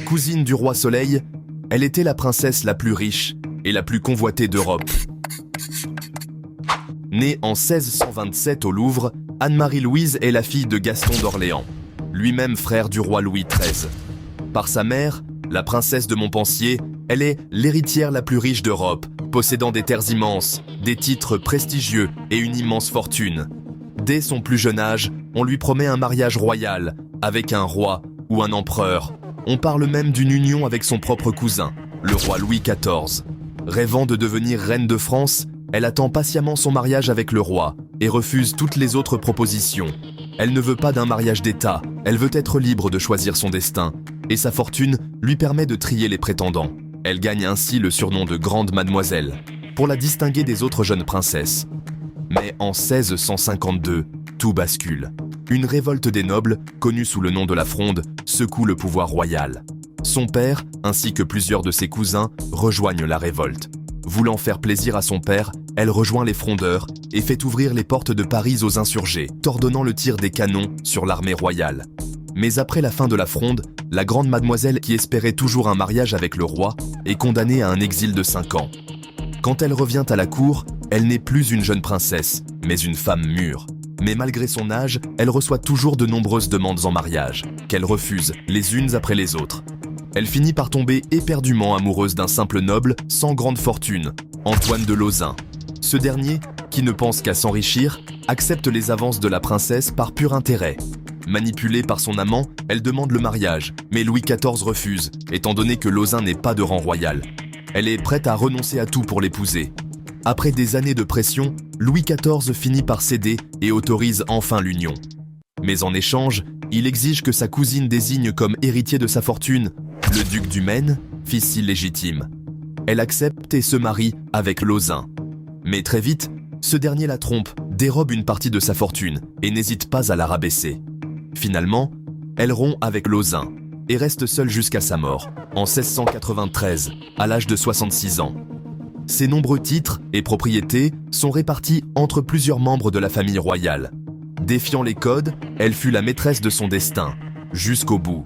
Cousine du roi Soleil, elle était la princesse la plus riche et la plus convoitée d'Europe. Née en 1627 au Louvre, Anne-Marie-Louise est la fille de Gaston d'Orléans, lui-même frère du roi Louis XIII. Par sa mère, la princesse de Montpensier, elle est l'héritière la plus riche d'Europe, possédant des terres immenses, des titres prestigieux et une immense fortune. Dès son plus jeune âge, on lui promet un mariage royal avec un roi ou un empereur. On parle même d'une union avec son propre cousin, le roi Louis XIV. Rêvant de devenir reine de France, elle attend patiemment son mariage avec le roi et refuse toutes les autres propositions. Elle ne veut pas d'un mariage d'État, elle veut être libre de choisir son destin, et sa fortune lui permet de trier les prétendants. Elle gagne ainsi le surnom de Grande Mademoiselle, pour la distinguer des autres jeunes princesses. Mais en 1652, tout bascule. Une révolte des nobles, connue sous le nom de la Fronde, secoue le pouvoir royal. Son père, ainsi que plusieurs de ses cousins, rejoignent la révolte. Voulant faire plaisir à son père, elle rejoint les frondeurs et fait ouvrir les portes de Paris aux insurgés, ordonnant le tir des canons sur l'armée royale. Mais après la fin de la Fronde, la grande mademoiselle, qui espérait toujours un mariage avec le roi, est condamnée à un exil de 5 ans. Quand elle revient à la cour, elle n'est plus une jeune princesse, mais une femme mûre. Mais malgré son âge, elle reçoit toujours de nombreuses demandes en mariage, qu'elle refuse les unes après les autres. Elle finit par tomber éperdument amoureuse d'un simple noble sans grande fortune, Antoine de Lauzun. Ce dernier, qui ne pense qu'à s'enrichir, accepte les avances de la princesse par pur intérêt. Manipulée par son amant, elle demande le mariage, mais Louis XIV refuse, étant donné que Lauzun n'est pas de rang royal. Elle est prête à renoncer à tout pour l'épouser. Après des années de pression, Louis XIV finit par céder et autorise enfin l'union. Mais en échange, il exige que sa cousine désigne comme héritier de sa fortune le duc du Maine, fils illégitime. Elle accepte et se marie avec Lauzun. Mais très vite, ce dernier la trompe, dérobe une partie de sa fortune et n'hésite pas à la rabaisser. Finalement, elle rompt avec Lauzun et reste seule jusqu'à sa mort, en 1693, à l'âge de 66 ans. Ses nombreux titres et propriétés sont répartis entre plusieurs membres de la famille royale. Défiant les codes, elle fut la maîtresse de son destin, jusqu'au bout.